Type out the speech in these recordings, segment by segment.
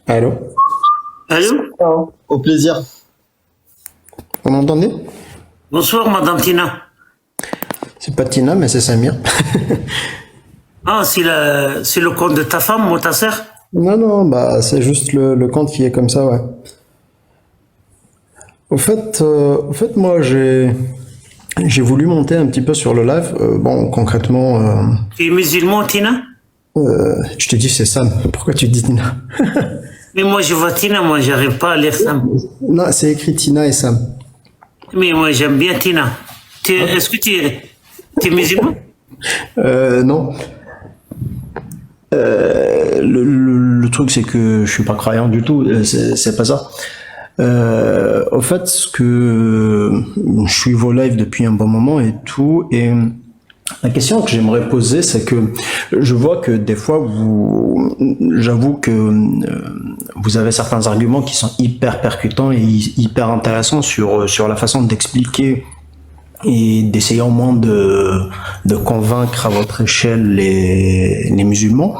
Allô? Allô? Au plaisir. Vous m'entendez? Bonsoir, Madame Tina. C'est pas Tina, mais c'est Samir. Ah, c'est le compte de ta femme ou ta sœur? Non, non, bah c'est juste le compte qui est comme ça, ouais. Au fait, moi j'ai voulu monter un petit peu sur le live. Bon, concrètement, Tu es musulman, Tina? je te dis c'est Sam. Pourquoi tu dis Tina? Mais moi, je vois Tina, moi, j'arrive pas à lire ça. Non, c'est écrit Tina et Sam. Mais moi, j'aime bien Tina. Est-ce que tu es musulman? Non. Le truc, c'est que je suis pas croyant du tout. C'est pas ça. Au fait, ce que je suis vos live depuis un bon moment et tout, et la question que j'aimerais poser, c'est que je vois que des fois, j'avoue que vous avez certains arguments qui sont hyper percutants et hyper intéressants sur la façon d'expliquer et d'essayer au moins de convaincre à votre échelle les musulmans.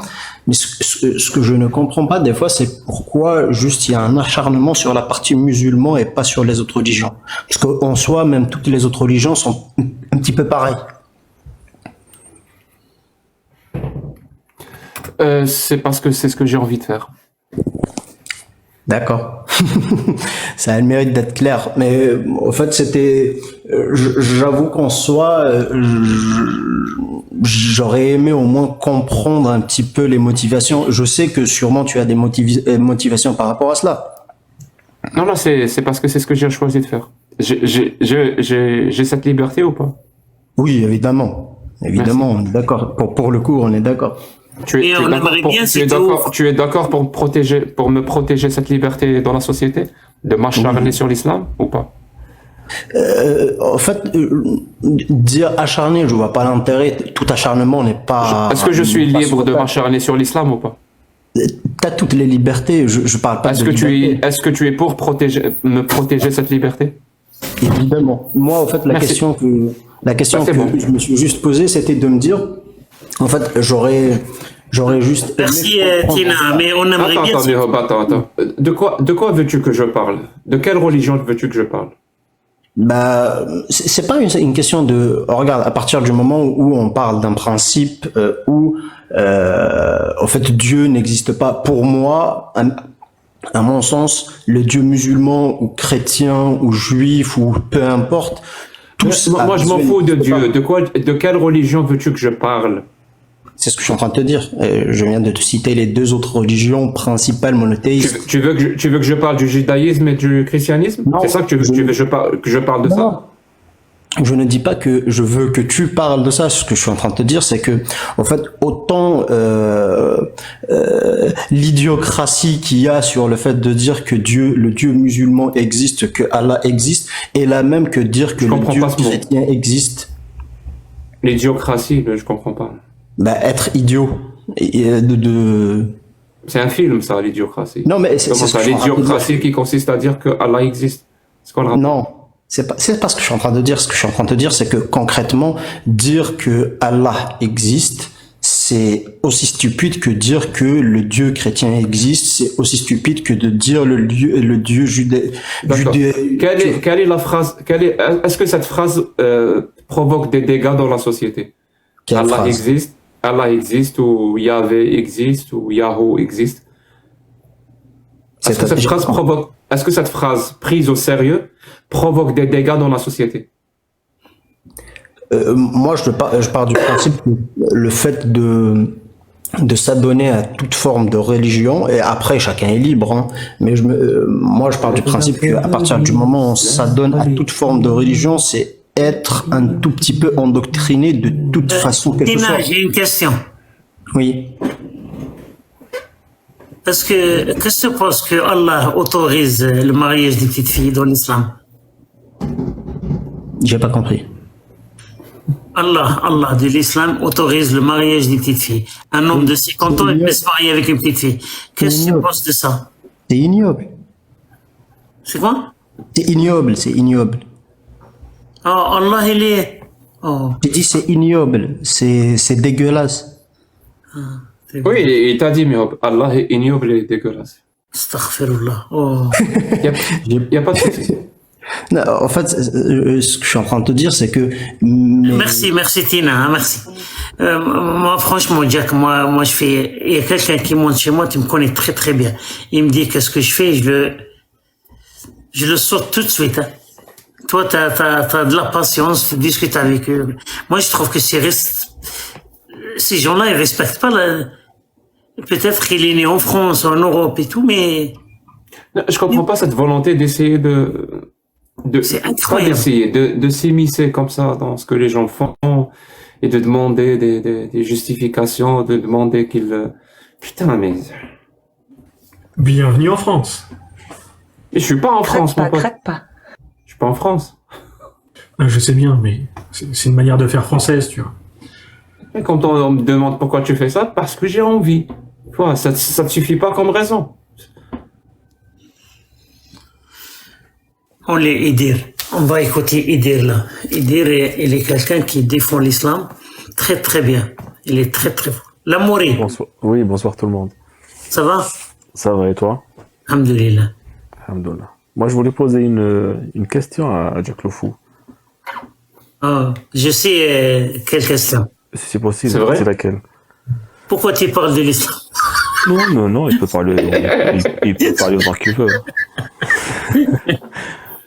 Mais ce que je ne comprends pas des fois, c'est pourquoi juste il y a un acharnement sur la partie musulman et pas sur les autres religions. Parce qu'en soi, même toutes les autres religions sont un petit peu pareilles. C'est parce que c'est ce que j'ai envie de faire. D'accord. Ça a le mérite d'être clair. Mais en fait, j'avoue qu'en soi, j'aurais aimé au moins comprendre un petit peu les motivations. Je sais que sûrement tu as des motivations par rapport à cela. Non, là, c'est parce que c'est ce que j'ai choisi de faire. J'ai cette liberté ou pas? Oui, évidemment. Évidemment, on est d'accord. Pour le coup, on est d'accord. Et on aimerait bien, si tu es d'accord pour me protéger cette liberté dans la société, de m'acharner sur l'islam ou pas? En fait, dire acharné, je vois pas l'intérêt. Tout acharnement n'est pas. Est-ce que je suis n'est pas libre de souhaitable. m'acharner sur l'islam ou pas? T'as toutes les libertés. Je parle pas de liberté. Est-ce que tu es pour me protéger cette liberté? Évidemment. Moi, en fait, la Merci. question que c'est bon. je me suis juste posée, c'était de me dire, en fait, j'aurais juste aimé merci, comprendre Tina, ça. mais on aimerait bien. Attends. De quoi veux-tu que je parle? De quelle religion veux-tu que je parle? Bah, c'est pas une question de. Regarde, à partir du moment où on parle d'un principe où, en fait, Dieu n'existe pas. Pour moi, à mon sens, le Dieu musulman ou chrétien ou juif ou peu importe, tous. Moi, je m'en fous de Dieu. De quelle religion veux-tu que je parle? C'est ce que je suis en train de te dire. Je viens de te citer les deux autres religions principales monothéistes. Tu veux que je parle du judaïsme et du christianisme? Non, C'est ça que tu veux que je parle de Non. ça? Je ne dis pas que je veux que tu parles de ça. Ce que je suis en train de te dire, c'est que, en fait, autant l'idiocratie qu'il y a sur le fait de dire que le Dieu musulman existe, que Allah existe, est la même que dire que Je le comprends Dieu pas ce mot. chrétien existe. L'idiocratie, je comprends pas. Bah, être idiot. C'est un film, ça, l'idiocratie. Non, mais c'est Comment ce que ça, je suis en train de te dire. l'idiocratie qui consiste à dire que Allah existe? C'est quoi le rapport? Non, c'est pas ce que je suis en train de dire. Ce que je suis en train de te dire, c'est que concrètement, dire que Allah existe, c'est aussi stupide que dire que le Dieu chrétien existe. C'est aussi stupide que de dire le Dieu D'accord. Quelle est la phrase? Est-ce que cette phrase provoque des dégâts dans la société? Quelle Allah phrase? Allah existe, ou Yahvé existe, ou Yahoo existe. Est-ce que cette phrase prise au sérieux provoque des dégâts dans la société? Moi, je pars du principe que le fait de s'adonner à toute forme de religion, et après chacun est libre, hein, mais moi je pars du principe qu'à partir du moment où on s'adonne à toute forme de religion, c'est être un tout petit peu endoctriné de toute façon que ce Tina, soit. j'ai une question. Oui. Qu'est-ce que tu penses que Allah autorise le mariage des petites filles dans l'islam? J'ai pas compris. Allah de l'islam autorise le mariage des petites filles. Un homme de 50 ans, il peut se marier avec une petite fille. Qu'est-ce que tu penses de ça? C'est ignoble. C'est quoi? C'est ignoble, c'est ignoble. Oh, Allah, il est... Oh, J'ai dit c'est ignoble, c'est dégueulasse. Oui, il t'a dit, mais Allah est ignoble et dégueulasse. Astaghfirullah. Oh. Il n'y a pas de souci. Non, en fait, ce que je suis en train de te dire, c'est que... Merci Tina, hein, merci. Moi, franchement, Jack, moi, je fais... Il y a quelqu'un qui monte chez moi, tu me connais très très bien. Il me dit qu'est-ce que je fais, je le sors tout de suite. Hein. Toi, t'as de la patience, tu discutes avec eux. Moi, je trouve que ces gens-là, ils respectent pas la... Peut-être qu'il est né en France, en Europe et tout, mais... Non, je comprends pas cette volonté d'essayer c'est incroyable. de s'immiscer comme ça dans ce que les gens font et de demander des justifications, de demander qu'ils... Putain, mais... Bienvenue en France. Mais je suis pas en France, mon pote. Craque pas. Je suis pas en France. Je sais bien, mais c'est une manière de faire française, tu vois. Et quand on me demande pourquoi tu fais ça, parce que j'ai envie. Tu vois, ça te suffit pas comme raison. On les Idir. On va écouter Idir là. Idir, il est quelqu'un qui défend l'islam très très bien. Il est très très fort. L'amouri. Bonsoir. Oui, bonsoir tout le monde. Ça va? Ça va et toi? Alhamdulillah. Alhamdulillah. Moi, je voulais poser une question à Jack Lofou. Oh, je sais quelle question. Si c'est possible, C'est vrai? c'est laquelle? Pourquoi tu parles de l'islam? Non, il peut parler, il peut parler autant qu'il veut.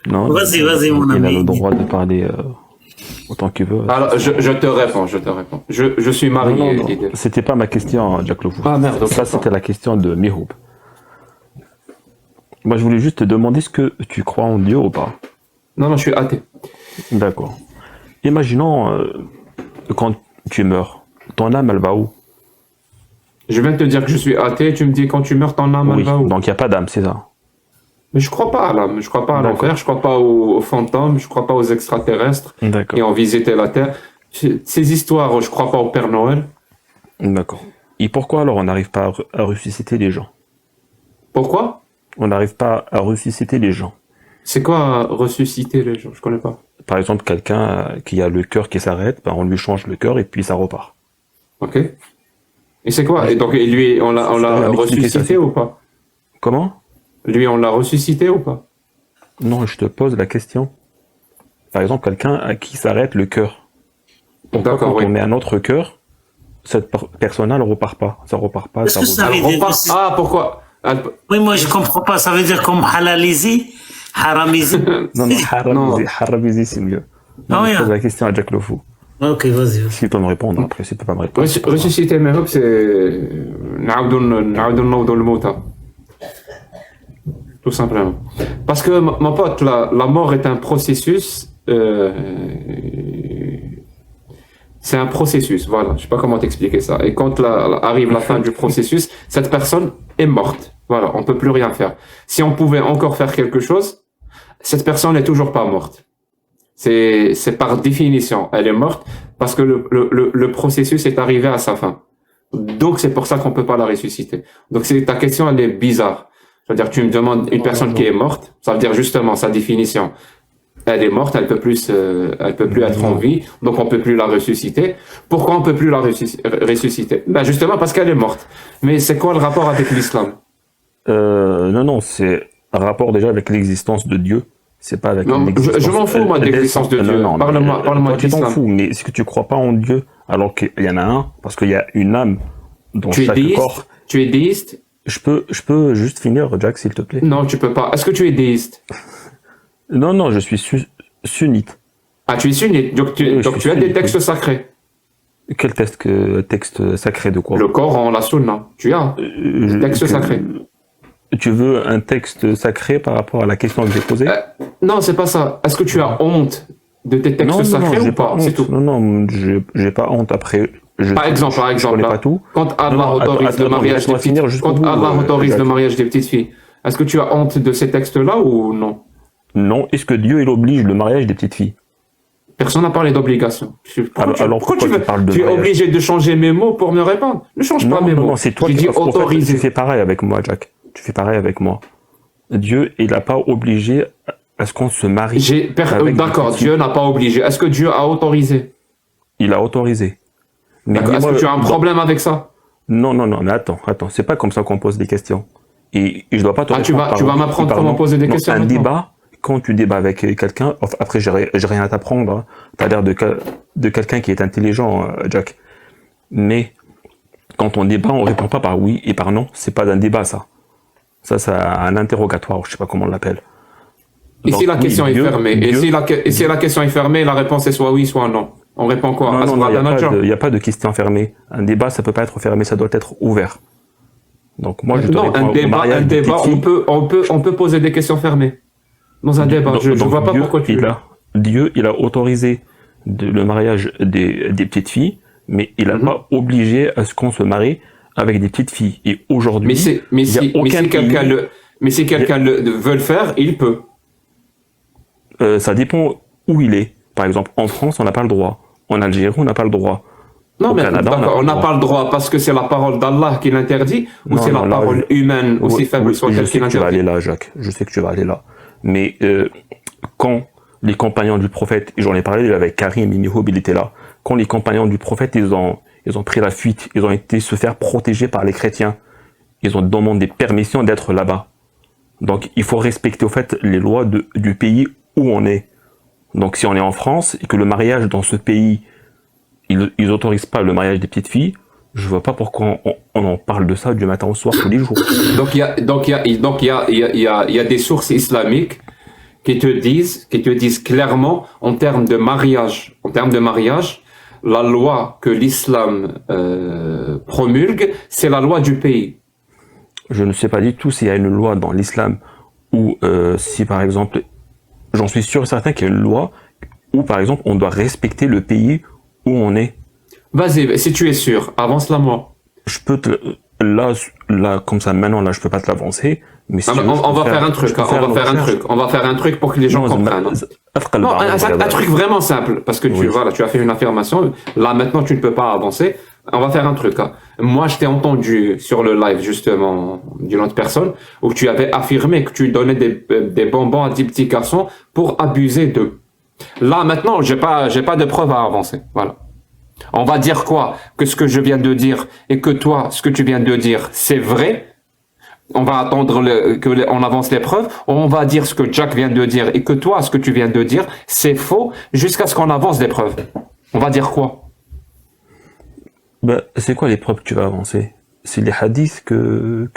Non, Vas-y, mon ami. Il a le droit de parler autant qu'il veut. Alors, je te réponds. Je suis marié. Non, c'était pas ma question, Jack Lofou. Ah merde, ok. Ça, c'était la question de Mihoub. Moi, je voulais juste te demander est-ce que tu crois en Dieu ou pas? Non, je suis athée. D'accord. Imaginons quand tu meurs, ton âme, elle va où? Je viens de te dire que je suis athée, tu me dis quand tu meurs, ton âme, elle Oui, va où? donc il n'y a pas d'âme, c'est ça? Mais je crois pas à l'âme, je crois pas à l'enfer, je crois pas aux fantômes, je crois pas aux extraterrestres D'accord. qui ont visité la Terre. Ces histoires, je crois pas au Père Noël. D'accord. Et pourquoi alors on n'arrive pas à ressusciter les gens? Pourquoi? On n'arrive pas à ressusciter les gens. C'est quoi ressusciter les gens? Je connais pas. Par exemple, quelqu'un qui a le cœur qui s'arrête, ben, on lui change le cœur et puis ça repart. Ok. Et c'est quoi? Et donc, lui, on l'a ressuscité ou pas? Comment? Lui, on l'a ressuscité ou pas? Non, je te pose la question. Par exemple, quelqu'un à qui s'arrête le cœur. Pourquoi D'accord, quand oui. on met un autre cœur, cette personne-là ne repart pas. Ça repart pas. Est-ce que ça Elle veut dire repart. Ah, pourquoi? Oui, moi je comprends pas. Ça veut dire comme halaliser, haramiser. Non, haramiser, c'est mieux. Ah oui, Je pose hein. la question à Jack Lofou. Ok, vas-y. S'il peut me répondre après, s'il peut pas me répondre. Ressusciter mes hopes, c'est نعاودوا نوضوا الموتى. Tout simplement. Parce que, mon pote, la mort est un processus. C'est un processus, voilà. Je sais pas comment t'expliquer ça. Et quand arrive la fin du processus, cette personne est morte. Voilà, on peut plus rien faire. Si on pouvait encore faire quelque chose, cette personne n'est toujours pas morte. C'est par définition, elle est morte parce que le processus est arrivé à sa fin. Donc c'est pour ça qu'on peut pas la ressusciter. Donc ta question, elle est bizarre. C'est-à-dire tu me demandes une personne qui est morte, ça veut dire justement sa définition. Elle est morte, elle peut plus être en vie, donc on peut plus la ressusciter. Pourquoi on peut plus la ressusciter? Ben justement parce qu'elle est morte. Mais c'est quoi le rapport avec l'islam? Non, c'est un rapport déjà avec l'existence de Dieu. C'est pas avec Non, je m'en fous, moi, de l'existence de Dieu. Parle-moi de tu t'en l'islam. fous, mais est-ce que tu crois pas en Dieu alors qu'il y en a un? Parce qu'il y a une âme dans Tu es chaque déiste? corps. Tu es déiste? Je peux juste finir, Jack, s'il te plaît? Non, tu peux pas. Est-ce que tu es déiste? Non, je suis sunnite. Ah, tu es sunnite. Donc tu as des sunnite, textes sacrés. Quel texte sacré de quoi? Le Coran, la Sunna. Tu as des textes sacrés. Tu veux un texte sacré par rapport à la question que j'ai posée? Non, c'est pas ça. Est-ce que tu as honte de tes textes sacrés ou pas? C'est tout. Non, j'ai pas honte. Après, Par exemple, je connais pas tout. quand Allah autorise le mariage des petites filles, est-ce que tu as honte de ces textes-là ou non? Non. Est-ce que Dieu il oblige le mariage des petites filles? Personne n'a parlé d'obligation. Pourquoi tu es obligé de changer mes mots pour me répondre? Ne change pas mes mots. Non, c'est toi qui dis autorisé. Tu fais pareil avec moi, Jack. Tu fais pareil avec moi. Dieu, il n'a pas obligé à ce qu'on se marie. D'accord, Dieu n'a pas obligé. Est-ce que Dieu a autorisé? Il a autorisé. Mais Est-ce que tu as un problème avec ça? Non, mais attends, c'est pas comme ça qu'on pose des questions. Et je dois pas te Ah, tu répondre vas par oui et m'apprendre par comment non. poser des Non, questions un maintenant. débat, quand tu débats avec quelqu'un, enfin, après j'ai rien à t'apprendre, hein. T'as l'air de quelqu'un qui est intelligent, Jack. Mais quand on débat, on répond pas par oui et par non. C'est pas un débat, ça. Ça, c'est un interrogatoire, je sais pas comment on l'appelle. Et Donc, si la oui, question est fermée? Et si la question est fermée, la réponse est soit oui, soit non. On répond quoi? Non, il n'y a pas de question fermée. Un débat, ça peut pas être fermé, ça doit être ouvert. Donc moi, je te Non, réponds au mariage un des débat, petites filles. on peut poser des questions fermées. Dans un débat, je Donc, vois pas pourquoi tu... Dieu, il a autorisé le mariage des petites filles, mais il n'a pas obligé à ce qu'on se marie avec des petites filles. Et aujourd'hui, mais si quelqu'un veut le faire, il peut. Ça dépend où il est. Par exemple, en France, on n'a pas le droit. En Algérie, on n'a pas le droit. Non, Au mais Canada, d'accord, on n'a pas le droit parce que c'est la parole d'Allah qui l'interdit, ou c'est la parole humaine, aussi faible soit-elle, qui Je sais que tu vas l'interdit. aller là, Jacques. Je sais que tu vas aller là. Mais quand les compagnons du prophète, et j'en ai parlé avec Karim et Mihoub, il était là, quand les compagnons du prophète, ils ont pris la fuite, ils ont été se faire protéger par les chrétiens, ils ont demandé permission d'être là-bas. Donc il faut respecter au fait les lois du pays où on est. Donc si on est en France et que le mariage dans ce pays, ils autorisent pas le mariage des petites filles, je vois pas pourquoi on en parle de ça du matin au soir tous les jours. Donc il y a des sources islamiques qui te disent clairement en termes de mariage, la loi que l'islam promulgue, c'est la loi du pays. Je ne sais pas du tout s'il y a une loi dans l'islam où si par exemple, j'en suis sûr et certain qu'il y a une loi où par exemple on doit respecter le pays où on est. Vas-y, si tu es sûr, avance-la moi. Je peux là comme ça maintenant là je peux pas te l'avancer, mais si on va faire un truc pour que les gens comprennent. Non, un truc vraiment simple, parce que tu as fait une affirmation, là maintenant tu ne peux pas avancer. On va faire un truc. Hein. Moi, je t'ai entendu sur le live justement d'une autre personne où tu avais affirmé que tu donnais des bonbons à des petits garçons pour abuser d'eux. Là maintenant, j'ai pas de preuves à avancer. Voilà. On va dire quoi? Que ce que je viens de dire et que toi, ce que tu viens de dire, c'est vrai. On va attendre on avance les preuves. On va dire ce que Jack vient de dire et que toi, ce que tu viens de dire, c'est faux jusqu'à ce qu'on avance des preuves. On va dire quoi? Bah, c'est quoi les preuves que tu vas avancer? C'est les hadiths que...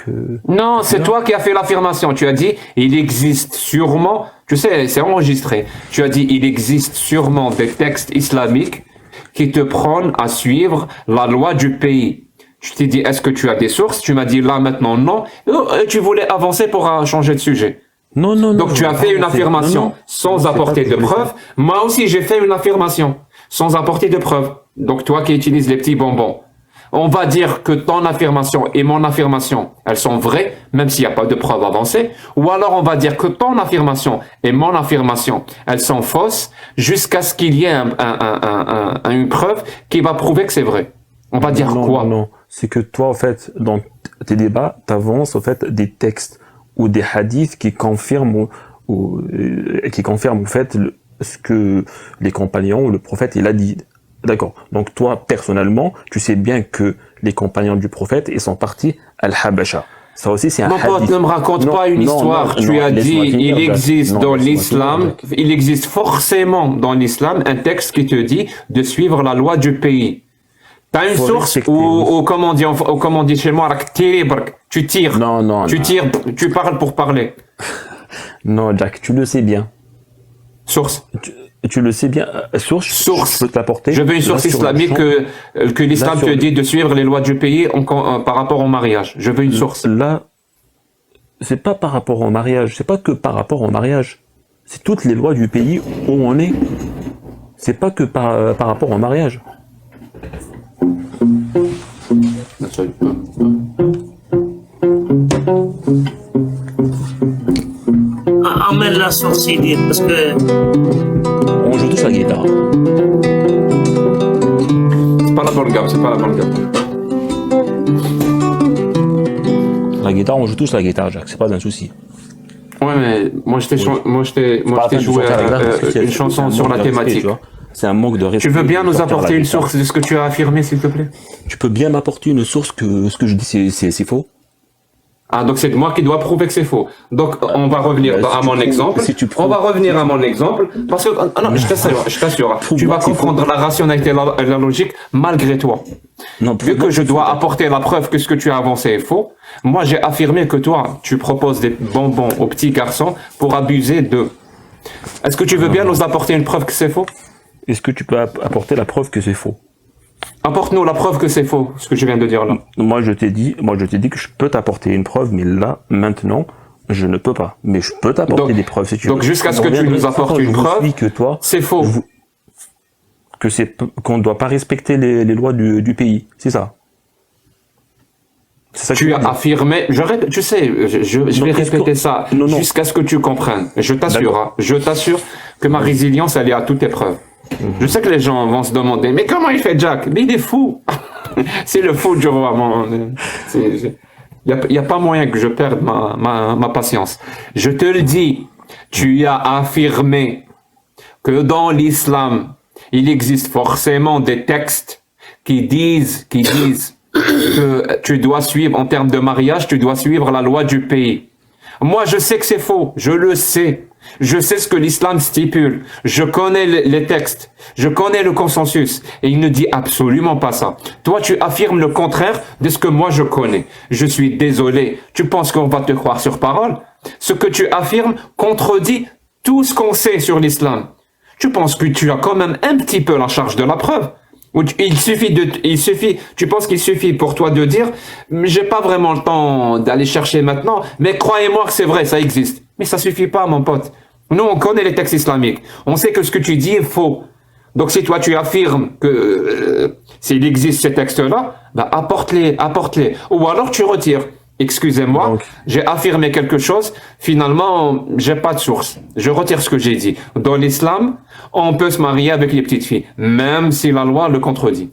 Non, c'est toi qui as fait l'affirmation. Tu as dit, il existe sûrement, tu sais, c'est enregistré. Tu as dit, il existe sûrement des textes islamiques qui te prônent à suivre la loi du pays. Je t'ai dit, est-ce que tu as des sources? Tu m'as dit, là, maintenant, non. Et tu voulais avancer pour changer de sujet. Non. Donc, tu as fait une affirmation sans apporter de preuves. Moi aussi, j'ai fait une affirmation sans apporter de preuves. Donc, toi qui utilises les petits bonbons, on va dire que ton affirmation et mon affirmation, elles sont vraies, même s'il n'y a pas de preuves avancées. Ou alors, on va dire que ton affirmation et mon affirmation, elles sont fausses jusqu'à ce qu'il y ait une preuve qui va prouver que c'est vrai. On va dire quoi? Non, c'est que toi, en fait, dans tes débats, t'avances, en fait, des textes ou des hadiths qui confirment en fait, ce que les compagnons ou le prophète, il a dit. D'accord. Donc toi, personnellement, tu sais bien que les compagnons du prophète, ils sont partis à Al-Habasha. Ça aussi, c'est un hadith. Mon pote, ne me raconte pas une histoire. Tu as dit, il existe dans l'islam, il existe forcément dans l'islam un texte qui te dit de suivre la loi du pays. T'as une source ou comment on dit chez moi, tu tires. Non. Tu tires, tu parles pour parler. Non, Jack, tu le sais bien. Source. Tu le sais bien. Source. Je peux te l'apporter. Je veux une source islamique que l'islam te dit de suivre les lois du pays par rapport au mariage. Je veux une source. Là, c'est pas par rapport au mariage. C'est pas que par rapport au mariage. C'est toutes les lois du pays où on est. C'est pas que par rapport au mariage. Emmène la source, Sidi, parce que... On joue tous la guitare. C'est pas la bonne gamme. La guitare, on joue tous la guitare, Jacques. C'est pas un souci. Ouais, mais moi je t'ai joué une chanson sur la thématique. C'est un manque de respect. Tu veux bien de nous sortir apporter la une vérité. source de ce que tu as affirmé, s'il te plaît? Tu peux bien m'apporter une source que ce que je dis c'est faux? Ah, donc c'est moi qui dois prouver que c'est faux. Donc on va revenir si à tu mon prouves- exemple. si tu On prouves- va revenir à mon exemple parce que non, je t'assure, tu vas comprendre la rationalité et la logique malgré toi. Non, Vu que je dois apporter la preuve que ce que tu as avancé est faux, moi j'ai affirmé que toi, tu proposes des bonbons aux petits garçons pour abuser d'eux. Est-ce que tu veux bien nous apporter une preuve que c'est faux? Est-ce que tu peux apporter la preuve que c'est faux? Apporte-nous la preuve que c'est faux, ce que je viens de dire là. Moi, je t'ai dit que je peux t'apporter une preuve, mais là, maintenant, je ne peux pas. Mais je peux t'apporter Donc- des preuves si tu donc veux. jusqu'à ce que tu nous apportes une preuve, que toi, C'est faux. qu'on ne doit pas respecter les lois du pays. C'est ça. C'est ça que Tu veux as dire. affirmé, tu sais, je Non, vais qu'est-ce répéter que- ça Non, non. jusqu'à ce que tu comprennes. Je t'assure, D'accord. hein, je t'assure que ma résilience, elle est à toute épreuve. Je sais que les gens vont se demander, mais comment il fait Jack? Mais il est fou. C'est le fou du roi. Il n'y a pas moyen que je perde ma patience. Je te le dis, tu as affirmé que dans l'islam, il existe forcément des textes qui disent que tu dois suivre, en termes de mariage, tu dois suivre la loi du pays. Moi, je sais que c'est faux, je le sais. Je sais ce que l'islam stipule. Je connais les textes. Je connais le consensus. Et il ne dit absolument pas ça. Toi, tu affirmes le contraire de ce que moi je connais. Je suis désolé. Tu penses qu'on va te croire sur parole? Ce que tu affirmes contredit tout ce qu'on sait sur l'islam. Tu penses que tu as quand même un petit peu la charge de la preuve? Ou tu penses qu'il suffit pour toi de dire, j'ai pas vraiment le temps d'aller chercher maintenant, mais croyez-moi que c'est vrai, ça existe. Mais ça suffit pas, mon pote. Nous, on connaît les textes islamiques. On sait que ce que tu dis est faux. Donc, si toi, tu affirmes que s'il existe ces textes-là, bah, apporte-les. Ou alors, tu retires. Excusez-moi, Donc- j'ai affirmé quelque chose, finalement, j'ai pas de source. Je retire ce que j'ai dit. Dans l'islam, on peut se marier avec les petites filles, même si la loi le contredit.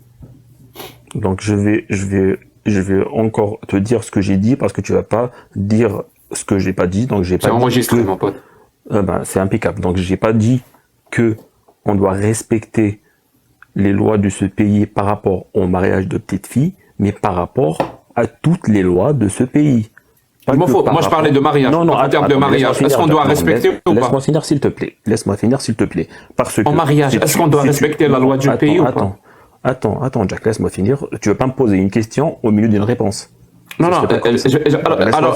Donc, je vais encore te dire ce que j'ai dit parce que tu vas pas dire ce que j'ai pas dit. Donc, j'ai pas C'est dit enregistré, que- mon pote. c'est impeccable. Donc, j'ai pas dit que on doit respecter les lois de ce pays par rapport au mariage de petites filles, mais par rapport à toutes les lois de ce pays. Pas Moi, que par je parlais rapport- de mariage. Non, non, En termes de attends, mariage, laisse-moi est-ce finir, qu'on doit attends, respecter ou pas? Laisse-moi finir, s'il te plaît. Laisse-moi finir, s'il te plaît. Parce que En mariage, si est-ce tu- qu'on doit si tu- respecter la loi du Attends, pays ou pas? Attends, Jack, laisse-moi finir. Tu veux pas me poser une question au milieu d'une réponse. Non, Ça non, se fait pas comme ça. Laisse-moi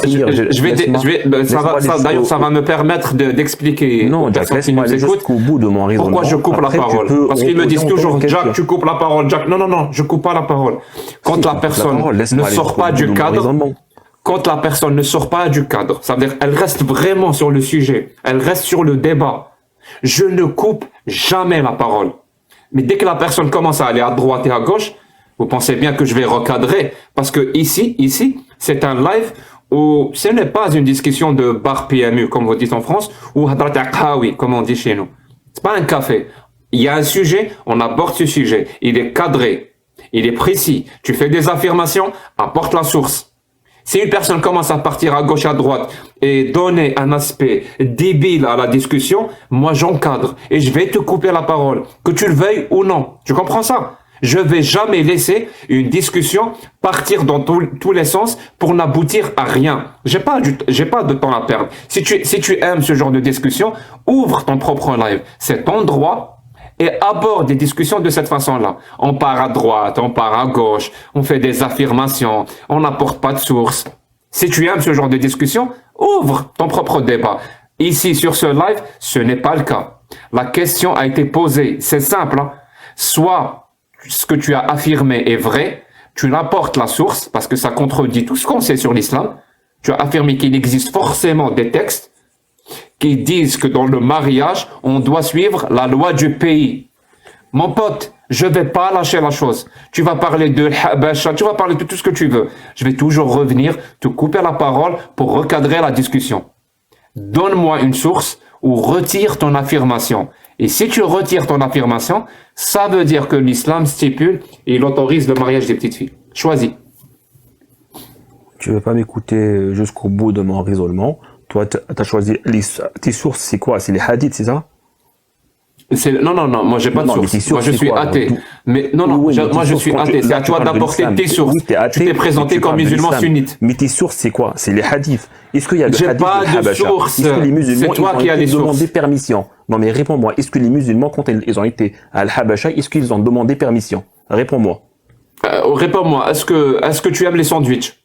finir, d'ailleurs, ça va me permettre d'expliquer aux Non, Jack, personnes qui laisse-moi nous aller écoutent jusqu'au bout de mon raisonnement. pourquoi je coupe la Après, tu parole. peux Parce qu'ils me disent reposer toujours, encore Jack, quelques- tu coupes la parole. Jack, non, je coupe pas la parole. Quand Si, la tu coupes personne parole, ne laisse-moi aller sort jusqu'au pas bout du de mon cadre, raisonnement. quand la personne ne sort pas du cadre, ça veut dire elle reste vraiment sur le sujet, elle reste sur le débat. Je ne coupe jamais la parole. Mais dès que la personne commence à aller à droite et à gauche, vous pensez bien que je vais recadrer. Parce que ici, c'est un live où ce n'est pas une discussion de bar PMU, comme vous dites en France, ou hadrat aqhawi, comme on dit chez nous. C'est pas un café. Il y a un sujet, on aborde ce sujet. Il est cadré. Il est précis. Tu fais des affirmations, apporte la source. Si une personne commence à partir à gauche, à droite et donner un aspect débile à la discussion, moi j'encadre et je vais te couper la parole, que tu le veuilles ou non. Tu comprends ça? Je vais jamais laisser une discussion partir dans tous les sens pour n'aboutir à rien. J'ai pas de temps à perdre. Si tu aimes ce genre de discussion, ouvre ton propre live. C'est ton droit. Et aborde des discussions de cette façon-là. On part à droite, on part à gauche, on fait des affirmations, on n'apporte pas de source. Si tu aimes ce genre de discussion, ouvre ton propre débat. Ici, sur ce live, ce n'est pas le cas. La question a été posée. C'est simple, hein. Soit ce que tu as affirmé est vrai, tu apportes la source, parce que ça contredit tout ce qu'on sait sur l'islam. Tu as affirmé qu'il existe forcément des textes qui disent que dans le mariage, on doit suivre la loi du pays. Mon pote, je vais pas lâcher la chose. Tu vas parler de Habasha, tu vas parler de tout ce que tu veux. Je vais toujours revenir, te couper la parole pour recadrer la discussion. Donne-moi une source ou retire ton affirmation. Et si tu retires ton affirmation, ça veut dire que l'islam stipule et il autorise le mariage des petites filles. Choisis. Tu veux pas m'écouter jusqu'au bout de mon raisonnement. Toi, tu as choisi tes sources, c'est quoi? C'est les hadiths, c'est ça? Non, moi j'ai pas de Non, mais source. t'es sûr, Moi je c'est suis quoi, athée. tout- Mais non, Oui, mais moi tes je sources, suis quand athée. tu- C'est là, à tu toi parles de d'apporter l'islam. tes sources. Oui, t'es athée, Tu t'es mais présenté tu comme parles de musulman l'islam. sunnite. Mais tes sources, c'est quoi? C'est les hadiths. Est-ce qu'il y a des J'ai hadiths pas de de Habasha? source. Est-ce que les musulmans, C'est toi ils ont qui as été les sources. demandé permission? Non, mais réponds-moi. Est-ce que les musulmans, quand ils ont été à Al-Habasha, est-ce qu'ils ont demandé permission? Réponds-moi. Réponds-moi, est-ce que tu aimes les sandwichs?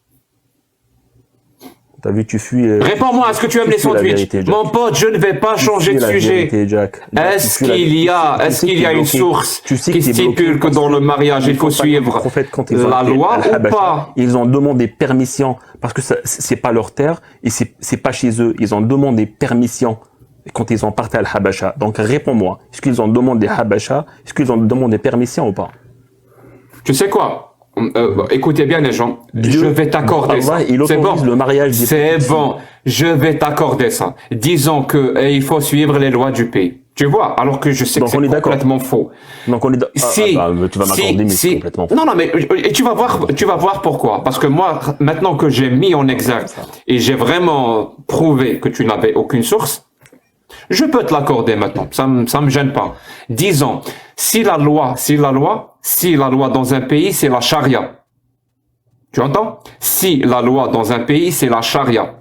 T'as vu, tu fuis. Réponds-moi, est-ce que tu aimes les fuis la sandwichs? vérité, Jack. Mon pote, je ne vais pas Tu changer fuis de la sujet. vérité, Jack. Est-ce Tu sais qu'il y a que une t'es source tu sais qui que t'es stipule bloqué que dans le mariage, il faut suivre prophète, quand ils ont la été loi à ou Al-Habasha, pas? ils ont demandé permission parce que c'est pas leur terre et c'est pas chez eux. Ils ont demandé permission quand ils ont parti à Al-Habasha. Donc réponds-moi. Est-ce qu'ils ont demandé Habasha? Est-ce qu'ils ont demandé permission ou pas? Tu sais quoi? Écoutez bien les gens, je vais t'accorder ça. Allah, il C'est autorise bon. le mariage des C'est petites bon. Je vais t'accorder ça. Disons que il faut suivre les lois du pays. Tu vois, alors que je sais Donc, que on c'est est d'accord. complètement faux. Donc on est. Si, tu vas m'accorder, mais c'est complètement. Non, mais et tu vas voir pourquoi. Parce que moi, maintenant que j'ai mis en exergue et j'ai vraiment prouvé que tu n'avais aucune source, je peux te l'accorder maintenant. Ça me gêne pas. Disons, si la loi dans un pays, c'est la charia. Tu entends? Si la loi dans un pays, c'est la charia.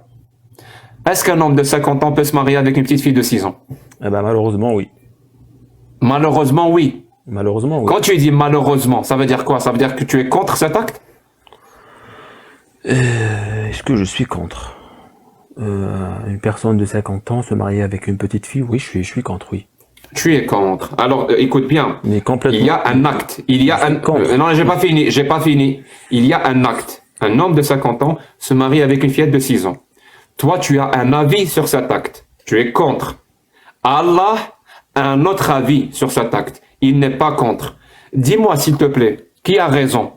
Est-ce qu'un homme de 50 ans peut se marier avec une petite fille de 6 ans? Eh ben malheureusement oui. Malheureusement, oui. Malheureusement oui. Quand tu dis malheureusement, ça veut dire quoi? Ça veut dire que tu es contre cet acte? Est-ce que je suis contre une personne de 50 ans se marier avec une petite fille? Oui, je suis contre, oui. Tu es contre. Alors, écoute bien. Mais complètement. Il y a un acte. Non, j'ai pas fini. Il y a un acte. Un homme de 50 ans se marie avec une fillette de 6 ans. Toi, tu as un avis sur cet acte. Tu es contre. Allah a un autre avis sur cet acte. Il n'est pas contre. Dis-moi, s'il te plaît, qui a raison?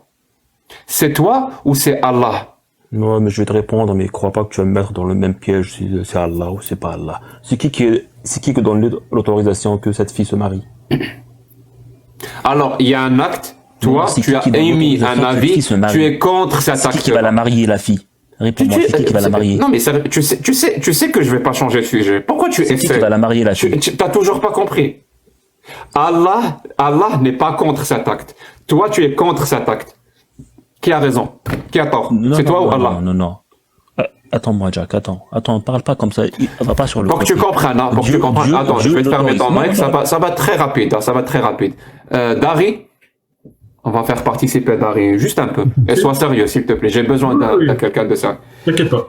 C'est toi ou c'est Allah? Non, mais je vais te répondre, mais crois pas que tu vas me mettre dans le même piège si c'est Allah ou c'est pas Allah. C'est qui donne l'autorisation que cette fille se marie? Alors, il y a un acte. Toi, Non, c'est tu as qui donne émis un l'autorisation que cette avis. fille se marie? Tu es contre cet C'est acte. qui va la marier, la fille? Réponds-moi, c'est qui va la marier? Non, mais tu sais que je vais pas changer de sujet. Pourquoi tu C'est qui essaies? va la marier, la fille? Tu t'as toujours pas compris. Allah n'est pas contre cet acte. Toi, tu es contre cet acte. Qui a raison? Qui a tort? C'est toi ou Allah? Non. Attends-moi, Jack, attends, parle pas comme ça, va pas sur le Pour que tu comprennes, hein, pour que tu comprennes. Attends, je vais te fermer ton mic, ça va très rapide, hein, ça va très rapide. Dari, on va faire participer Dari juste un peu. Et sois sérieux, s'il te plaît, j'ai besoin de quelqu'un de ça. T'inquiète pas.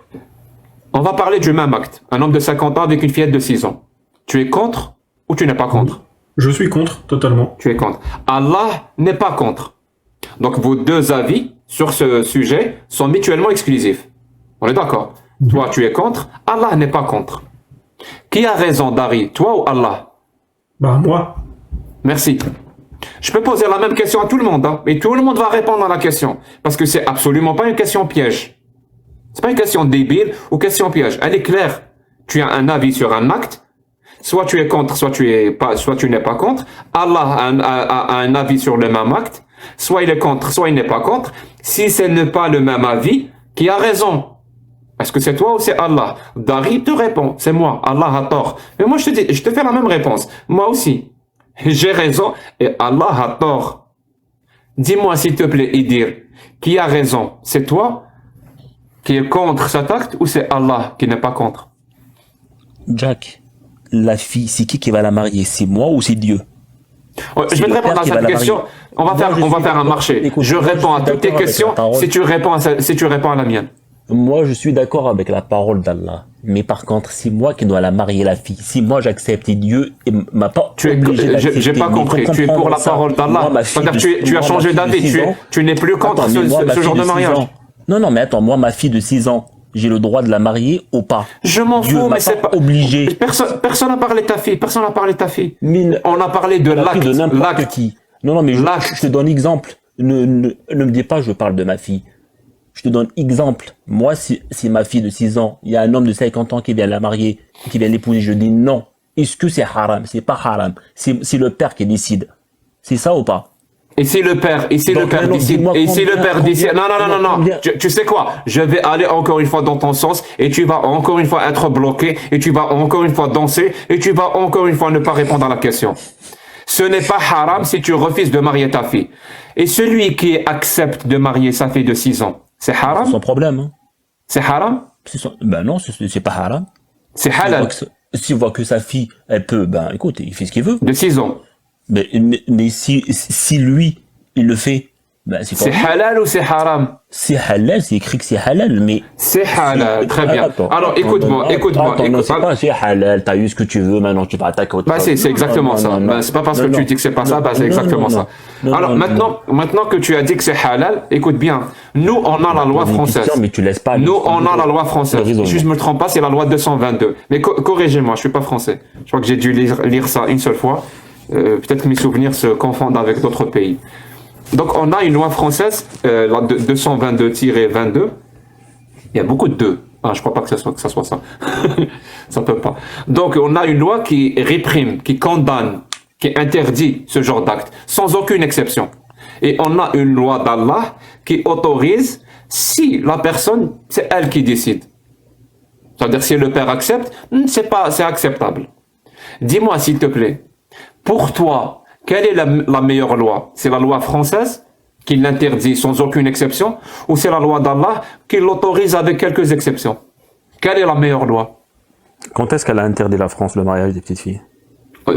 On va parler du même acte. Un homme de 50 ans avec une fillette de 6 ans. Tu es contre ou tu n'es pas contre? Je suis contre, totalement. Tu es contre. Allah n'est pas contre. Donc vos deux avis sur ce sujet sont mutuellement exclusifs. On est d'accord? Toi, tu es contre, Allah n'est pas contre. Qui a raison, Dari? Toi ou Allah? Bah, moi. Merci. Je peux poser la même question à tout le monde, hein, et tout le monde va répondre à la question. Parce que c'est absolument pas une question piège. C'est pas une question débile ou question piège. Elle est claire. Tu as un avis sur un acte. Soit tu es contre, soit tu n'es pas contre. Allah a un avis sur le même acte. Soit il est contre, soit il n'est pas contre. Si ce n'est pas le même avis, qui a raison? Est-ce que c'est toi ou c'est Allah? Dari te répond, c'est moi, Allah a tort. Mais moi je te fais la même réponse. Moi aussi, j'ai raison et Allah a tort. Dis-moi s'il te plaît, Idir, qui a raison? C'est toi qui est contre cet acte ou c'est Allah qui n'est pas contre? Jack, la fille, c'est qui va la marier? C'est moi ou c'est Dieu? Ouais, je vais te répondre à cette question. On va faire un marché. Écoute, je réponds à toutes tes questions si tu réponds à la mienne. Moi, je suis d'accord avec la parole d'Allah. Mais par contre, c'est moi qui dois la marier, la fille. Si moi j'accepte et Dieu m'a pas obligé d'accepter. J'ai pas compris. Tu es pour la parole d'Allah. C'est-à-dire tu as changé d'avis. Tu n'es plus contre ce genre de mariage. Non, mais attends, moi, ma fille de 6 ans, j'ai le droit de la marier ou pas? Je m'en fous, mais c'est pas obligé. Personne n'a parlé de ta fille. Personne n'a parlé de ta fille. Mais on a parlé de l'acte. De n'importe qui. Non, mais je te donne exemple. Ne me dis pas je parle de ma fille. Je te donne exemple. Moi, si ma fille de 6 ans, il y a un homme de 50 ans qui vient la marier, qui vient l'épouser, je dis non. Est-ce que c'est haram? C'est pas haram. C'est le père qui décide. C'est ça ou pas? Et si le père, Donc, maintenant, décide, dis-moi et si le combien- père décide, non, combien- tu sais quoi, je vais aller encore une fois dans ton sens, et tu vas encore une fois être bloqué, et tu vas encore une fois danser, et tu vas encore une fois ne pas répondre à la question. Ce n'est pas haram si tu refuses de marier ta fille. Et celui qui accepte de marier sa fille de 6 ans, c'est C'est haram? son problème. Hein. C'est haram? Ben non, c'est pas haram. C'est S'il voit halal. s'il voit que sa fille, elle peut, ben écoute, il fait ce qu'il veut. De 6 ans. Mais si lui, il le fait, ben c'est C'est pas halal ou c'est haram? c'est halal, c'est écrit que c'est halal, mais... C'est halal, très bien. Alors, écoute-moi. Non, c'est pas c'est halal, t'as eu ce que tu veux, maintenant tu vas attaquer autre Bah chose. c'est exactement ça. Bah, c'est pas parce que tu dis que c'est pas ça, bah c'est exactement ça. Alors maintenant que tu as dit que c'est halal, écoute bien. Nous on a la loi française. Mais tu laisses pas. Nous on a la loi française. Si je me trompe pas, c'est la loi 222. Mais corrigez-moi, je suis pas français. Je crois que j'ai dû lire ça une seule fois. Peut-être que mes souvenirs se confondent avec d'autres pays. Donc on a une loi française, la 222-22. Il y a beaucoup de 2. Ah, je crois pas que ça soit ça. Ça peut pas. Donc, on a une loi qui réprime, qui condamne, qui interdit ce genre d'acte, sans aucune exception. Et on a une loi d'Allah qui autorise si la personne, c'est elle qui décide. C'est-à-dire, si le père accepte, c'est acceptable. Dis-moi, s'il te plaît, pour toi, quelle est la meilleure loi? C'est la loi française qui l'interdit sans aucune exception, ou c'est la loi d'Allah qui l'autorise avec quelques exceptions? Quelle est la meilleure loi? Quand est-ce qu'elle a interdit la France le mariage des petites filles?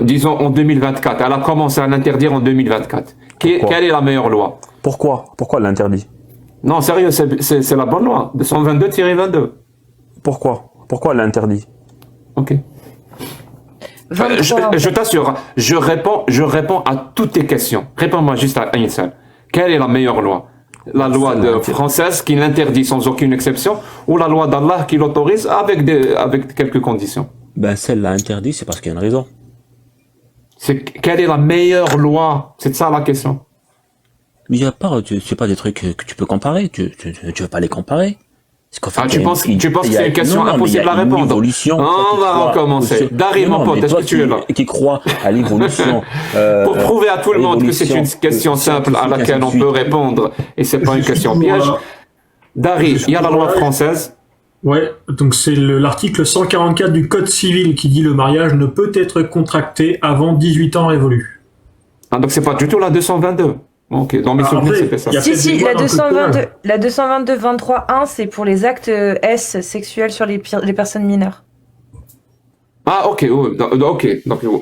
Disons en 2024. Elle a commencé à l'interdire en 2024. Quelle est la meilleure loi? Pourquoi elle l'interdit? Non, sérieux, c'est la bonne loi. 222-22. Pourquoi elle l'interdit? Ok. 23, Je t'assure, je réponds à toutes tes questions. Réponds-moi juste à une seule. Quelle est la meilleure loi? La loi française qui l'interdit sans aucune exception, ou la loi d'Allah qui l'autorise avec quelques conditions? Ben celle-là interdit, c'est parce qu'il y a une raison. Quelle est la meilleure loi? C'est ça la question. Mais il y a pas, c'est pas des trucs que tu peux comparer. Tu veux pas les comparer. Tu penses que c'est une question impossible à répondre? On va recommencer. Dari, mon pote, est-ce que tu es là? Qui croit à l'évolution. Pour prouver à tout le monde que c'est une question simple à laquelle on peut répondre et c'est pas une question piège. Dari, il y a la loi française. Ouais, donc c'est l'article 144 du Code civil qui dit le mariage ne peut être contracté avant 18 ans révolus. Ah, donc c'est pas du tout la 222. Ok, dans mes souvenirs, c'était ça. Si, la 222-23-1, c'est pour les actes S sexuels sur les personnes mineures. Ah, ok, ok. Donc,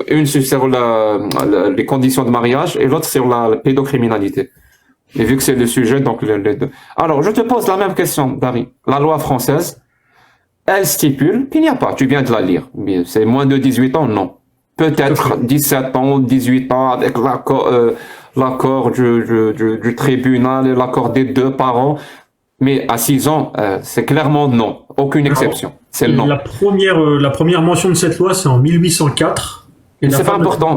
une sur les conditions de mariage et l'autre sur la pédocriminalité. Et vu que c'est le sujet, donc les deux. Alors, je te pose la même question, Dari. La loi française, elle stipule qu'il n'y a pas, tu viens de la lire. C'est moins de 18 ans, non. Peut-être 17 ans, 18 ans avec l'accord du tribunal et l'accord des deux parents. Mais à 6 ans, c'est clairement non. Aucune exception. C'est non. La première mention de cette loi, c'est en 1804. C'est pas important.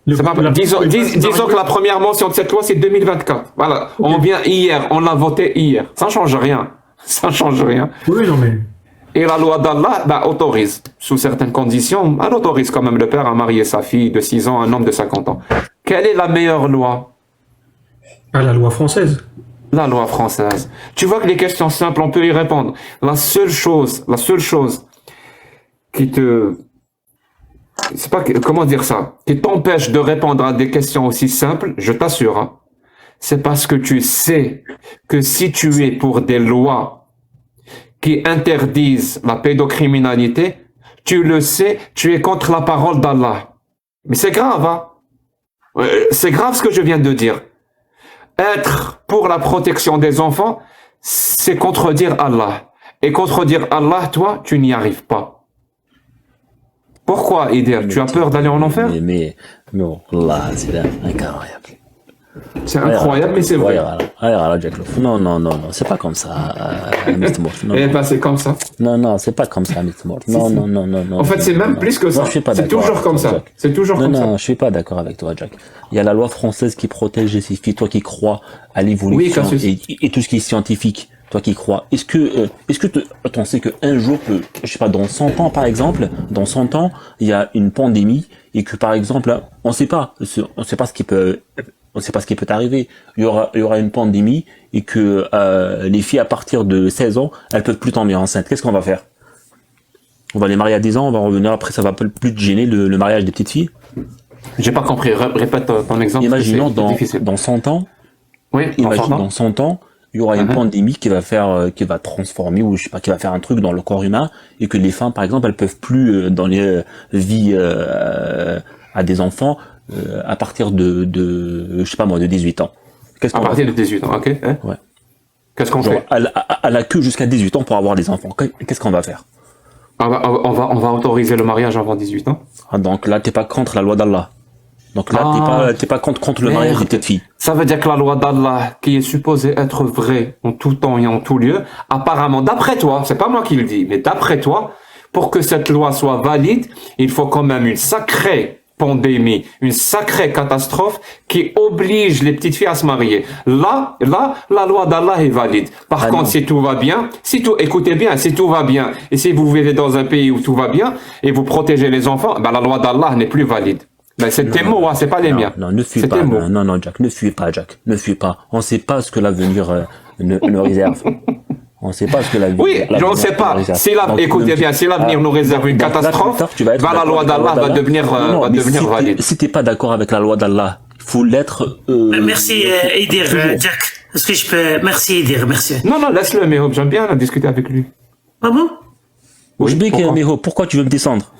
Disons que la première mention de cette loi, c'est 2024. Voilà. Okay. On vient hier, on l'a voté hier. Ça change rien. Ça change rien. Oui, non mais... Et la loi d'Allah, autorise, sous certaines conditions, elle autorise quand même le père à marier sa fille de 6 ans à un homme de 50 ans. Quelle est la meilleure loi? La loi française. La loi française. Tu vois que les questions simples, on peut y répondre. La seule chose qui te... C'est pas, comment dire ça? Qui t'empêche de répondre à des questions aussi simples, je t'assure, hein, c'est parce que tu sais que si tu es pour des lois qui interdisent la pédocriminalité, tu le sais, tu es contre la parole d'Allah. Mais c'est grave, hein? C'est grave ce que je viens de dire. Être pour la protection des enfants, c'est contredire Allah. Et contredire Allah, toi, tu n'y arrives pas. Pourquoi, Ider? Tu as peur d'aller en enfer? Mais Allah, c'est incroyable. C'est incroyable, mais c'est vrai. Non, c'est pas comme ça, Mr. Mort. Eh ben, c'est comme ça. Non, c'est pas comme ça, Mr. Mort. Non. En fait, c'est même plus que ça. C'est toujours comme ça. C'est toujours comme ça. Non, je suis pas d'accord avec toi, Jack. Il y a la loi française qui protège les filles. Toi qui crois à l'évolution et tout ce qui est scientifique. Toi qui crois. Est-ce que tu sais qu'un jour, je sais pas, dans 100 ans, par exemple, il y a une pandémie et que, par exemple, on sait pas ce qui peut On ne sait pas ce qui peut arriver. Il y aura une pandémie et que les filles à partir de 16 ans, elles peuvent plus tomber enceintes. Qu'est-ce qu'on va faire? On va les marier à 10 ans, on va revenir après, ça va plus te gêner le mariage des petites filles. J'ai pas compris. Répète ton exemple. Imaginons c'est difficile. dans 100 ans, Oui, dans 100 ans, il y aura une pandémie qui va transformer, ou je sais pas, qui va faire un truc dans le corps humain, et que les femmes, par exemple, elles peuvent plus donner vie à des enfants à partir je sais pas moi, de 18 ans. Qu'est-ce qu'on À va partir faire? de 18 ans, ok. Hein? Ouais. Qu'est-ce qu'on Genre, fait? elle a que jusqu'à 18 ans pour avoir des enfants. Qu'est-ce qu'on va faire? On va autoriser le mariage avant 18 ans. Ah, donc là, t'es pas contre la loi d'Allah. Donc là, t'es pas contre le mariage des petites filles. Ça veut dire que la loi d'Allah, qui est supposée être vraie en tout temps et en tout lieu, apparemment, d'après toi, c'est pas moi qui le dis, mais d'après toi, pour que cette loi soit valide, il faut quand même une sacrée pandémie, une sacrée catastrophe qui oblige les petites filles à se marier. Là, la loi d'Allah est valide. Par contre, si tout va bien, écoutez bien, si tout va bien, et si vous vivez dans un pays où tout va bien, et vous protégez les enfants, ben la loi d'Allah n'est plus valide. Ben c'est tes mots, hein, c'est pas les miens. Non, ne fuis pas. Non, Jack, ne fuis pas, Jack. Ne fuis pas. On sait pas ce que l'avenir nous réserve. On sait pas ce que l'avenir. Oui, je ne sais pas. Écoutez bien, si l'avenir nous réserve une catastrophe, la loi d'Allah va devenir valide. Si t'es pas d'accord avec la loi d'Allah, il faut l'être. Merci Edir, Jack. Est-ce que je peux... Merci Edir, merci. Non, laisse-le, mais j'aime bien discuter avec lui. Ah bon? Pourquoi tu veux me descendre?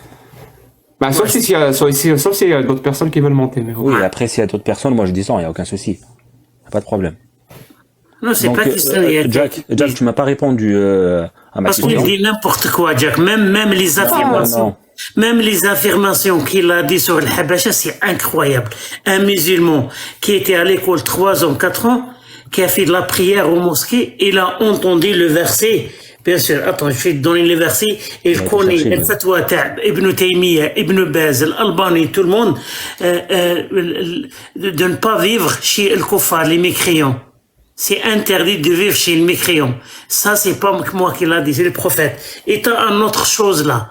Bah, sauf s'il y a d'autres personnes qui veulent monter. Mais oui, après, s'il y a d'autres personnes, moi je descends, il n'y a aucun souci. Y a pas de problème. Non, c'est pas question. Jack, tu m'as pas répondu à ma question. Parce qu'il dit n'importe quoi, Jack. Même les affirmations. Même les affirmations qu'il a dit sur le Habasha, c'est incroyable. Un musulman qui était à l'école 3 ans, 4 ans, qui a fait de la prière au mosquée, il a entendu le verset. Bien sûr, attends, je vais te donner les versets et je connais le fatwa Ibn Taymiyyah, Ibn Baz, Al-Albani, tout le monde, de ne pas vivre chez le kuffar, les mécréants. C'est interdit de vivre chez les mécréants. Ça, c'est pas moi qui l'a dit, c'est le prophète. Et t'as une autre chose là.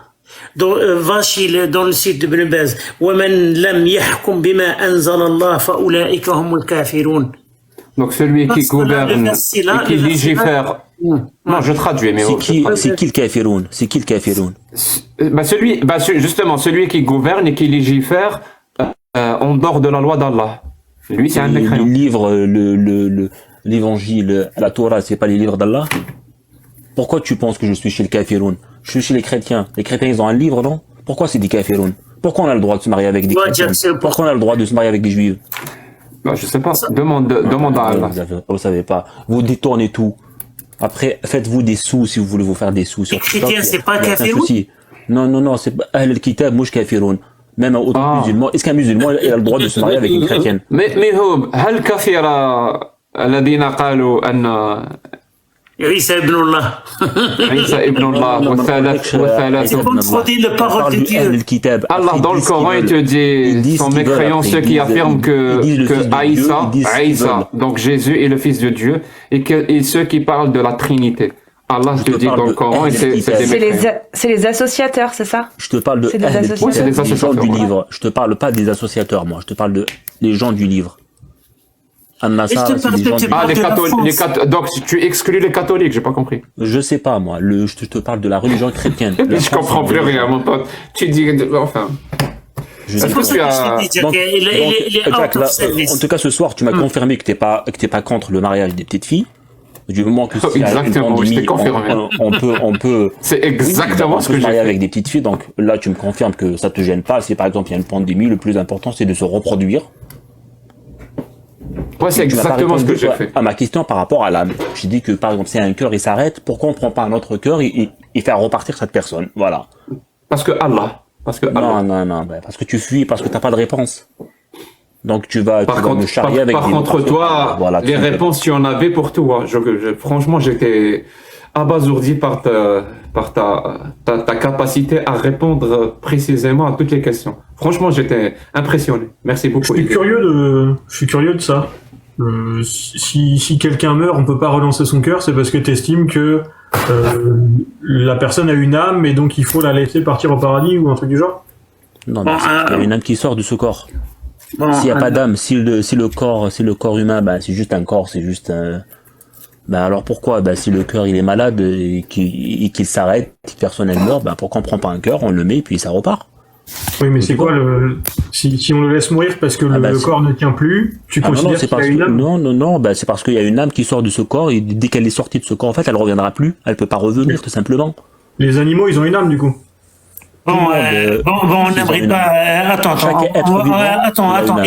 Va dans le site d'Ibn Baz. وَمَنْ لَمْ يَحْكُمْ بِمَا أَنزَلَ اللَّهُ فَأُولَئِكَ هُمُ الْكَافِرُونَ. Donc celui qui gouverne et qui légifère. Non, je traduis, mais c'est qui le kafiroun? C'est qui le kafiroun? Justement, celui qui gouverne et qui légifère en dehors de la loi d'Allah. Lui, c'est un mécréant. Les livres, l'évangile, la Torah, c'est pas les livres d'Allah? Pourquoi tu penses que je suis chez le kafiroun? Je suis chez les chrétiens. Les chrétiens, ils ont un livre, non? Pourquoi c'est des kafiroun? Pourquoi on a le droit de se marier avec des chrétiens? Pourquoi on a le droit de se marier avec des juifs? Non, je sais pas. Demande à Allah. Vous savez pas. Vous détournez tout. Après, faites-vous des sous si vous voulez vous faire des sous sur TikTok. Les chrétiens, c'est pas kafiroun? Non, c'est pas Ahl al-Kitab, mouche kafiroun. Même autant musulman. Est-ce qu'un musulman il a le droit de se marier avec une chrétienne? Mais هل كفر الذين قالوا أن عيسى ابن الله. عيسى ابن الله والثلاث. C'est contredit la parole de Dieu. Allah dans le Coran il te dit sont mécréants ceux qui affirment que Aïssa, donc Jésus est le fils de Dieu et ceux qui parlent de la Trinité. Allah te dit dans le Coran et c'est les associateurs, c'est ça? Je te parle de les gens du livre. Je te parle pas des associateurs, moi. Je te parle de les gens du livre. Donc tu exclus les catholiques, j'ai pas compris. Je sais pas moi, je te parle de la religion chrétienne. Je comprends plus rien mon pote. Tu dis enfin. En tout cas ce soir tu m'as confirmé que t'es pas contre le mariage des petites filles. Du moment que exactement, je t'ai confirmé. On peut c'est exactement ce que j'ai marier avec des petites filles, donc là tu me confirmes que ça te gêne pas. Si par exemple il y a une pandémie, le plus important c'est de se reproduire. Ouais, c'est exactement ce que j'ai fait. À ma question par rapport à l'âme, j'ai dit que par exemple si un cœur il s'arrête, pourquoi on prend pas un autre cœur et faire repartir cette personne? Voilà. Parce que Allah. Non, parce que tu fuis, parce que t'as pas de réponse. Donc tu vas me charrier avec. Par contre toi, voilà, les réponses tu en avais pour tout. Hein. Franchement j'étais abasourdi par ta capacité à répondre précisément à toutes les questions. Franchement, j'étais impressionné. Merci beaucoup. Je suis curieux de ça. Si quelqu'un meurt, on peut pas relancer son cœur, c'est parce que tu estimes que la personne a une âme et donc il faut la laisser partir au paradis ou un truc du genre? Non, il y a une âme qui sort de ce corps. Bon, S'il n'y a pas alors, d'âme, si le corps humain, bah, c'est juste un corps, c'est juste un, bah, alors pourquoi? Bah, si le cœur, il est malade et qu'il s'arrête, que personne ne meurt, bah, pourquoi on prend pas un cœur, on le met, puis ça repart? Oui, mais c'est quoi si on le laisse mourir parce que le corps ne tient plus, tu Ah non, non, considères c'est qu'il a parce une que, âme? non, bah, c'est parce qu'il y a une âme qui sort de ce corps et dès qu'elle est sortie de ce corps, en fait, elle reviendra plus. Elle peut pas revenir, tout simplement. Les animaux, ils ont une âme, du coup. bon, Tout le monde, on ils ont n'aimerait une pas. Attends, Chaque être vivant, il a une âme.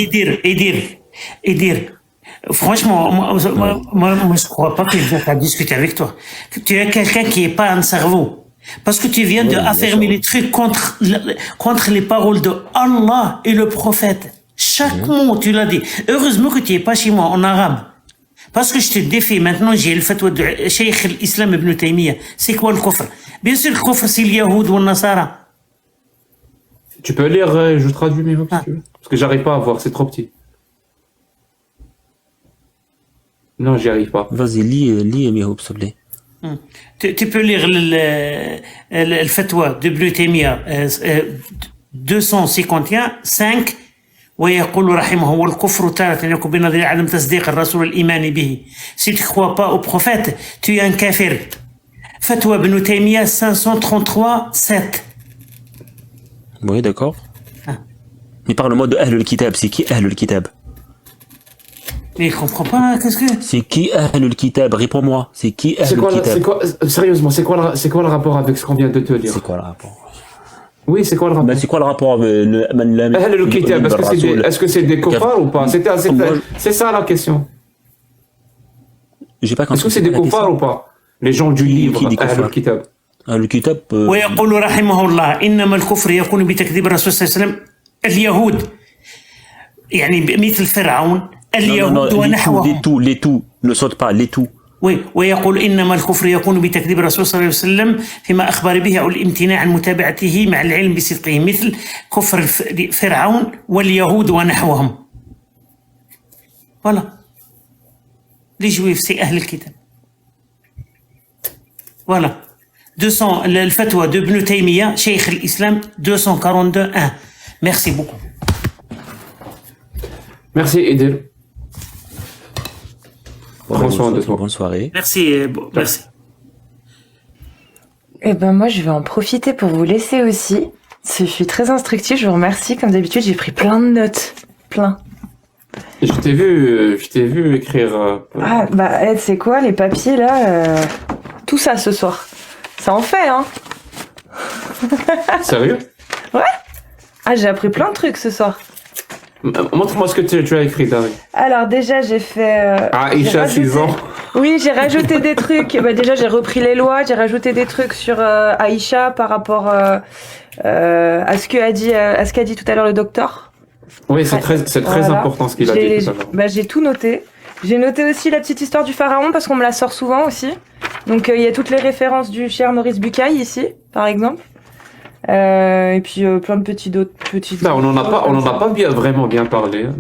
Edir. Franchement, moi, je crois pas que je vais discuter avec toi. Que tu es quelqu'un qui n'est pas un cerveau. Parce que tu viens Oui, de bien affirmer sûr. les trucs contre les paroles de Allah et le prophète. Chaque mot, tu l'as dit. Heureusement que tu n'es pas chez moi en arabe. Parce que je te défie, maintenant j'ai le fatwa de Cheikh l'Islam ibn Taymiyyah. C'est quoi le kufr? Bien sûr, le kufr, c'est le Yahoud ou le Nasara. Tu peux lire, je traduis mes mots si tu veux. Parce que j'arrive pas à voir, c'est trop petit. Non, j'y arrive pas. Vas-y, lis, Mihoub, s'il te plaît. Tu peux lire le fatwa de Ibn Taymiyyah 251 5 ويقول رحمه هو الكفر تارة يكون بنظير عدم تصديق الرسول الإيمان به. Si tu ne crois pas au prophète, tu es un kafir. Fatwa Ibn Taymiyyah 533 7. Oui, d'accord. Ah. Mais parle-moi de Ahlul Kitab. C'est qui Ahlul Kitab? Mais il comprend pas, qu'est-ce que... C'est qui Ahlul Kitab? Réponds-moi. C'est qui C'est Ahlul quoi, Kitab? sérieusement, c'est quoi le rapport avec ce qu'on vient de te dire? C'est quoi le rapport? Oui, c'est quoi le rapport? Ben, c'est quoi le rapport avec Ahlul Kitab, est-ce que c'est des kuffars ou pas? C'est ça la question. J'ai pas compris. Est-ce que c'est des kuffars ou pas? Les gens du livre, dit kuffar? Ahlul Kitab. Ahlul Kitab, ويقول رحمه الله إنما الكفر يكون بتكذيب الرسول صلى الله عليه وسلم اليهود يعني مثل فرعون اليهود ونحوهم. les tout, ne saute pas, les tout. ويقول إنما الكفر يكون بتكذيب الرسول صلى الله عليه وسلم فيما أخبر به أو الامتناع عن متابعته مع العلم بصدقه مثل كفر فرعون واليهود ونحوهم. Voilà. Les juifs, c'est أهل الكتاب. Voilà. 200, le fatwa de Ibn Taymiyyah, Cheikh l'Islam 242-1. Merci beaucoup. Merci, Edel. Prends soin de toi. Bonne soirée. Merci, merci. Eh ben moi je vais en profiter pour vous laisser aussi. Ce fut très instructif, je vous remercie. Comme d'habitude, j'ai pris plein de notes. Plein. Je t'ai vu écrire. Ah bah Ed, c'est quoi les papiers là tout ça ce soir. Ça en fait, hein. Sérieux? Ah, j'ai appris plein de trucs ce soir. Montre-moi ce que tu as écrit, Dari. Alors déjà, j'ai fait... Aïcha, 6 ans. Oui, j'ai rajouté des trucs. Bah, déjà, j'ai repris les lois, j'ai rajouté des trucs sur Aïcha par rapport à ce qu'a dit tout à l'heure le docteur. Oui, c'est très Voilà. important ce qu'il a dit tout à l'heure. Bah, j'ai tout noté. J'ai noté aussi la petite histoire du pharaon parce qu'on me la sort souvent aussi. Donc il y a toutes les références du cher Maurice Bucaille ici, par exemple. Et puis plein de petits d'autres petites. Bah, on en a pas vraiment bien parlé hein,